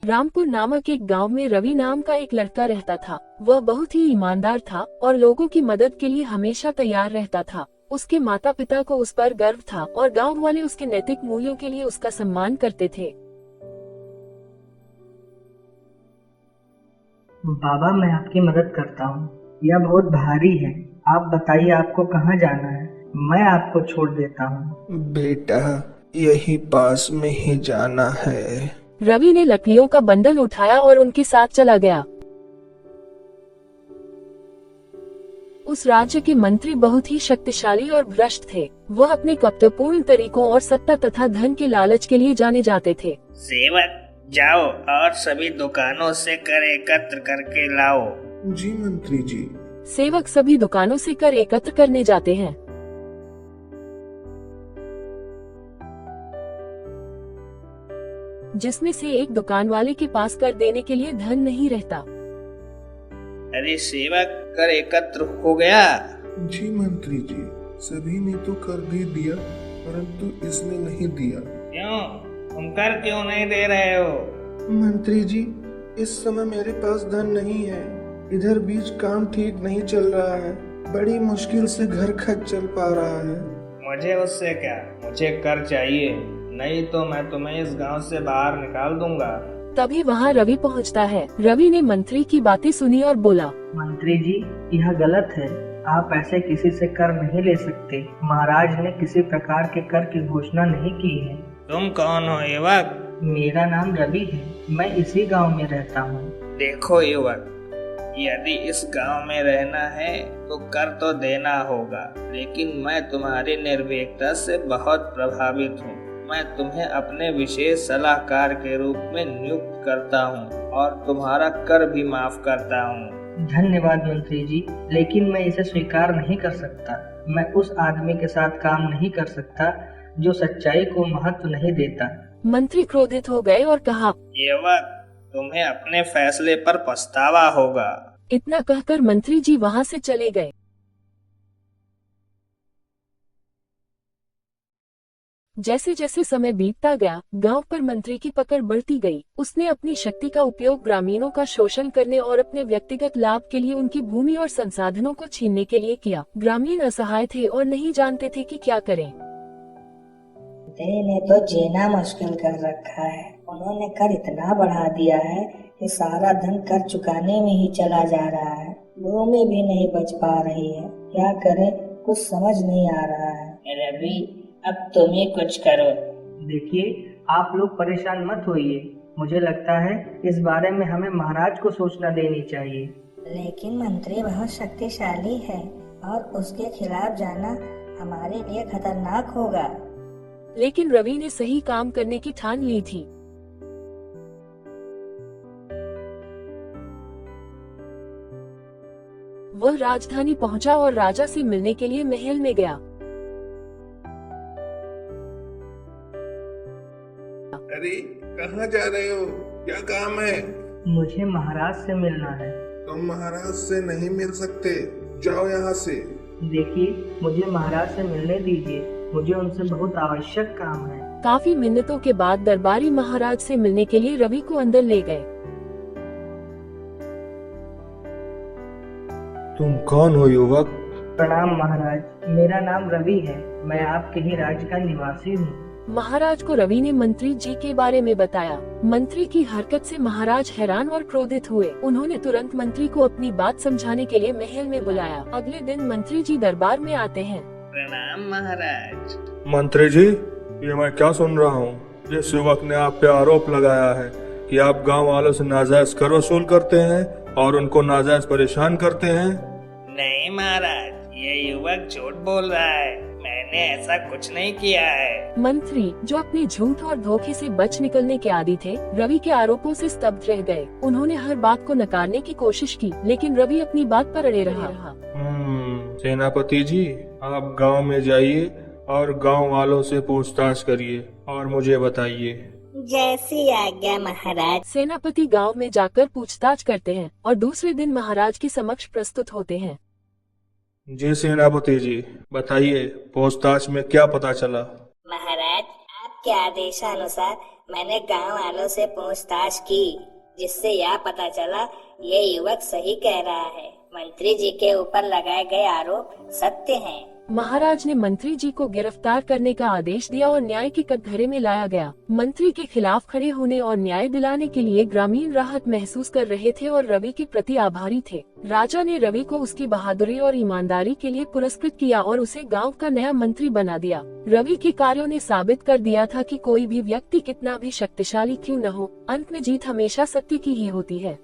रामपुर नामक एक गांव में रवि नाम का एक लड़का रहता था। वह बहुत ही ईमानदार था और लोगों की मदद के लिए हमेशा तैयार रहता था। उसके माता पिता को उस पर गर्व था और गांव वाले उसके नैतिक मूल्यों के लिए उसका सम्मान करते थे। बाबा, मैं आपकी मदद करता हूँ। यह बहुत भारी है। आप बताइए आपको कहाँ जाना है, मैं आपको छोड़ देता हूँ। बेटा, यही पास में ही जाना है। रवि ने लकड़ियों का बंडल उठाया और उनके साथ चला गया। उस राज्य के मंत्री बहुत ही शक्तिशाली और भ्रष्ट थे। वह अपने कपटपूर्ण तरीकों और सत्ता तथा धन के लालच के लिए जाने जाते थे। सेवक, जाओ और सभी दुकानों से कर एकत्र करके लाओ। जी मंत्री जी। सेवक सभी दुकानों से कर एकत्र करने जाते हैं। जिसमें से एक दुकान वाले के पास कर देने के लिए धन नहीं रहता। अरे सेवक, कर एकत्र हो गया? जी मंत्री जी, सभी ने तो कर दे दिया, परंतु इसने नहीं दिया। क्यों? तुम कर क्यों नहीं दे रहे हो? मंत्री जी, इस समय मेरे पास धन नहीं है। इधर बीच काम ठीक नहीं चल रहा है। बड़ी मुश्किल से घर खर्च चल पा रहा है। मुझे उससे क्या, मुझे कर चाहिए, नहीं तो मैं तुम्हें इस गांव से बाहर निकाल दूंगा। तभी वहाँ रवि पहुँचता है। रवि ने मंत्री की बातें सुनी और बोला, मंत्री जी, यह गलत है। आप ऐसे किसी से कर नहीं ले सकते। महाराज ने किसी प्रकार के कर की घोषणा नहीं की है। तुम कौन हो युवक? मेरा नाम रवि है। मैं इसी गांव में रहता हूँ। देखो युवक, यदि इस गांव में रहना है तो कर तो देना होगा, लेकिन मैं तुम्हारी निर्भीकता से बहुत प्रभावित हूँ। मैं तुम्हें अपने विशेष सलाहकार के रूप में नियुक्त करता हूँ और तुम्हारा कर भी माफ करता हूँ। धन्यवाद मंत्री जी, लेकिन मैं इसे स्वीकार नहीं कर सकता। मैं उस आदमी के साथ काम नहीं कर सकता जो सच्चाई को महत्व नहीं देता। मंत्री क्रोधित हो गए और कहा, युवक, तुम्हें अपने फैसले पर पछतावा होगा। इतना कहकर मंत्री जी वहाँ से चले गए। जैसे जैसे समय बीतता गया, गांव पर मंत्री की पकड़ बढ़ती गई। उसने अपनी शक्ति का उपयोग ग्रामीणों का शोषण करने और अपने व्यक्तिगत लाभ के लिए उनकी भूमि और संसाधनों को छीनने के लिए किया। ग्रामीण असहाय थे और नहीं जानते थे कि क्या करें। ने तो जीना मुश्किल कर रखा है। उन्होंने कर इतना बढ़ा दिया है कि सारा धन कर चुकाने में ही चला जा रहा है। भूमि भी नहीं बच पा रही है। क्या करें, कुछ समझ नहीं आ रहा है। रवि, अब तुम ही कुछ करो। देखिए, आप लोग परेशान मत होइए। मुझे लगता है इस बारे में हमें महाराज को सूचना देनी चाहिए। लेकिन मंत्री बहुत शक्तिशाली है और उसके खिलाफ जाना हमारे लिए खतरनाक होगा। लेकिन रवि ने सही काम करने की ठान ली थी। वह राजधानी पहुंचा और राजा से मिलने के लिए महल में गया। अरे, कहाँ जा रहे हो? क्या काम है? मुझे महाराज से मिलना है। तुम महाराज से नहीं मिल सकते, जाओ यहाँ से। देखिए, मुझे महाराज से मिलने दीजिए। मुझे उनसे बहुत आवश्यक काम है। काफी मिन्नतों के बाद दरबारी महाराज से मिलने के लिए रवि को अंदर ले गए। तुम कौन हो युवक? प्रणाम महाराज, मेरा नाम रवि है। मैं आपके ही राज्य का निवासी हूँ। महाराज को रवि ने मंत्री जी के बारे में बताया। मंत्री की हरकत से महाराज हैरान और क्रोधित हुए। उन्होंने तुरंत मंत्री को अपनी बात समझाने के लिए महल में बुलाया। अगले दिन मंत्री जी दरबार में आते हैं। प्रणाम महाराज। मंत्री जी, ये मैं क्या सुन रहा हूँ? जिस युवक ने आप पे आरोप लगाया है कि आप गांव वालों से नाजायज कर वसूल करते हैं और उनको नाजायज परेशान करते हैं। नहीं महाराज, ये युवक झूठ बोल रहा है। मैंने ऐसा कुछ नहीं किया है। मंत्री, जो अपने झूठ और धोखे से बच निकलने के आदी थे, रवि के आरोपों से स्तब्ध रह गए। उन्होंने हर बात को नकारने की कोशिश की, लेकिन रवि अपनी बात पर अड़े रहा। सेनापति जी, आप गांव में जाइए और गांव वालों से पूछताछ करिए और मुझे बताइए। जैसी आज्ञा महाराज। सेनापति गांव में जाकर पूछताछ करते हैं और दूसरे दिन महाराज के समक्ष प्रस्तुत होते हैं। जी सेनापति जी, बताइए, पूछताछ में क्या पता चला? महाराज, आपके आदेशानुसार मैंने गांव वालों से पूछताछ की, जिससे यह पता चला ये युवक सही कह रहा है। मंत्री जी के ऊपर लगाए गए आरोप सत्य हैं। महाराज ने मंत्री जी को गिरफ्तार करने का आदेश दिया और न्याय के कटघरे में लाया गया। मंत्री के खिलाफ खड़े होने और न्याय दिलाने के लिए ग्रामीण राहत महसूस कर रहे थे और रवि के प्रति आभारी थे। राजा ने रवि को उसकी बहादुरी और ईमानदारी के लिए पुरस्कृत किया और उसे गांव का नया मंत्री बना दिया। रवि के कार्यों ने साबित कर दिया था कि कोई भी व्यक्ति कितना भी शक्तिशाली क्यों न हो, अंत में जीत हमेशा सत्य की ही होती है।